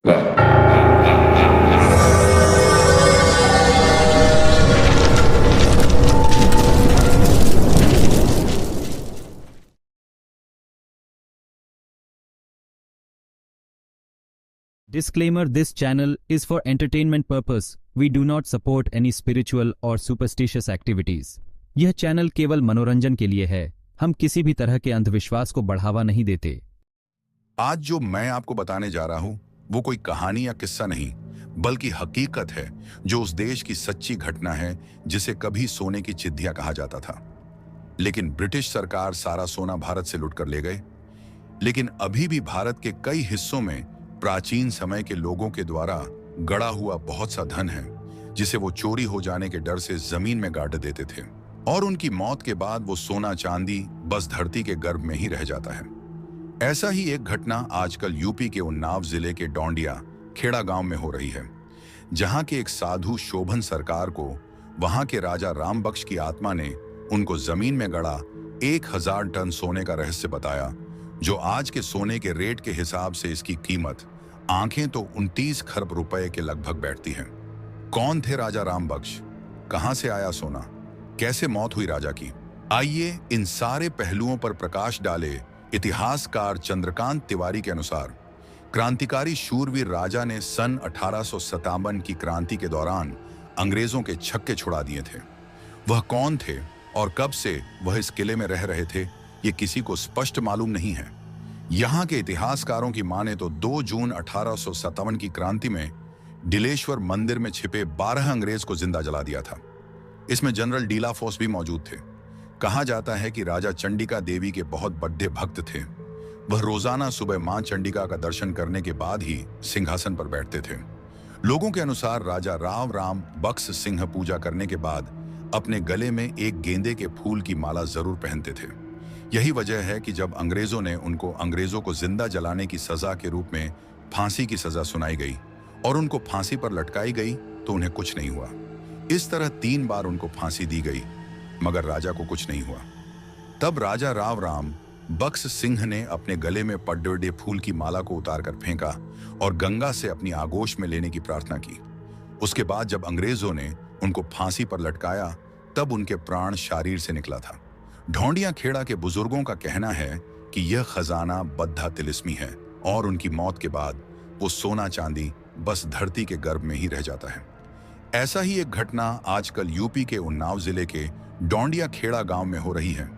Disclaimer: This channel is for entertainment purpose. We do not support any spiritual or superstitious activities. यह channel केवल मनोरंजन के लिए है। हम किसी भी तरह के अंधविश्वास को बढ़ावा नहीं देते। आज जो मैं आपको बताने जा रहा हूं वो कोई कहानी या किस्सा नहीं, बल्कि हकीकत है जो उस देश की सच्ची घटना है जिसे कभी सोने की चिद्धिया कहा जाता था। लेकिन ब्रिटिश सरकार सारा सोना भारत से लुट कर ले गए। लेकिन अभी भी भारत के कई हिस्सों में प्राचीन समय के लोगों के द्वारा गड़ा हुआ बहुत सा धन है जिसे वो चोरी हो जाने के डर से जमीन में गाड़ देते थे, और उनकी मौत के बाद वो सोना चांदी बस धरती के गर्भ में ही रह जाता है। ऐसा ही एक घटना आजकल यूपी के उन्नाव जिले के डोंडिया खेड़ा गांव में हो रही है, जहां के एक साधु शोभन सरकार को वहां के राजा राम बख्श की आत्मा ने उनको जमीन में गड़ा 1000 टन सोने का रहस्य बताया, जो आज के सोने के रेट के हिसाब से इसकी कीमत आंखें तो 29 खरब रुपए के लगभग बैठती हैं। कौन थे राजा राम बख्श? कहां से आया सोना? कैसे मौत हुई राजा की? आइए इन सारे पहलुओं पर प्रकाश डाले। इतिहासकार चंद्रकांत तिवारी के अनुसार क्रांतिकारी शूरवीर राजा ने सन 1857 की क्रांति के दौरान अंग्रेजों के छक्के छुड़ा दिए थे। वह कौन थे और कब से वह इस किले में रह रहे थे, ये किसी को स्पष्ट मालूम नहीं है। यहाँ के इतिहासकारों की माने तो 2 जून 1857 की क्रांति में डिलेश्वर मंदिर में छिपे 12 अंग्रेज को जिंदा जला दिया था। इसमें जनरल डीलाफोर्स भी मौजूद थे। कहा जाता है कि राजा चंडिका देवी के बहुत बड़े भक्त थे। वह रोजाना सुबह मां चंडिका का दर्शन करने के बाद ही सिंहासन पर बैठते थे। लोगों के अनुसार राजा राम बख्श सिंह पूजा करने के बाद अपने गले में एक गेंदे के फूल की माला जरूर पहनते थे। यही वजह है कि जब अंग्रेजों ने उनको अंग्रेजों को जिंदा जलाने की सजा के रूप में फांसी की सजा सुनाई गई और उनको फांसी पर लटकाई गई तो उन्हें कुछ नहीं हुआ। इस तरह 3 बार उनको फांसी दी गई, मगर राजा को कुछ नहीं हुआ। तब राजा राम बख्श सिंह ने अपने गले में पड्डे फूल की माला को उतार कर फेंका और गंगा से अपनी आगोश में लेने की प्रार्थना की। उसके बाद जब अंग्रेजों ने उनको फांसी पर लटकाया तब उनके प्राण शरीर से निकला था। ढोंडिया खेड़ा के बुजुर्गों का कहना है कि यह खजाना बद्धा तिलिस्मी है और उनकी मौत के बाद वो सोना चांदी बस धरती के गर्भ में ही रह जाता है। ऐसा ही एक घटना आजकल यूपी के उन्नाव जिले के डोंडिया खेड़ा गांव में हो रही है,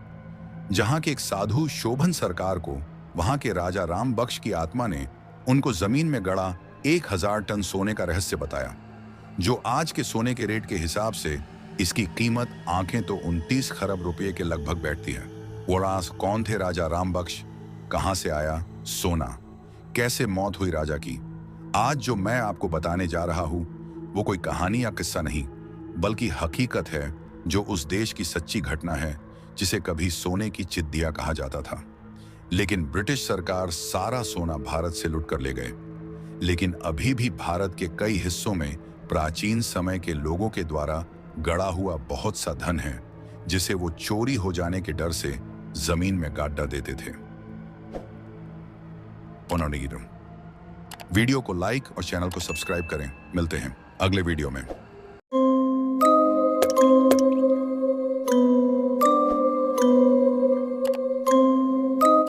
जहां के एक साधु शोभन सरकार को वहां के राजा राम बख्श की आत्मा ने उनको जमीन में गड़ा 1000 टन सोने का रहस्य बताया, जो आज के सोने के रेट के हिसाब से इसकी कीमत आंखें तो 29 खरब रुपए के लगभग बैठती है। वरास कौन थे राजा राम बख्श? कहां से आया सोना? कैसे मौत हुई राजा की? आज जो मैं आपको बताने जा रहा हूं वो कोई कहानी या किस्सा नहीं, बल्कि हकीकत है जो उस देश की सच्ची घटना है जिसे कभी सोने की चिद्धिया कहा जाता था। लेकिन ब्रिटिश सरकार सारा सोना भारत से लुट कर ले गए। लेकिन अभी भी भारत के कई हिस्सों में प्राचीन समय के लोगों के द्वारा गड़ा हुआ बहुत सा धन है जिसे वो चोरी हो जाने के डर से जमीन में गाड़ देते थे। वीडियो को लाइक और चैनल को सब्सक्राइब करें। मिलते हैं अगले वीडियो में।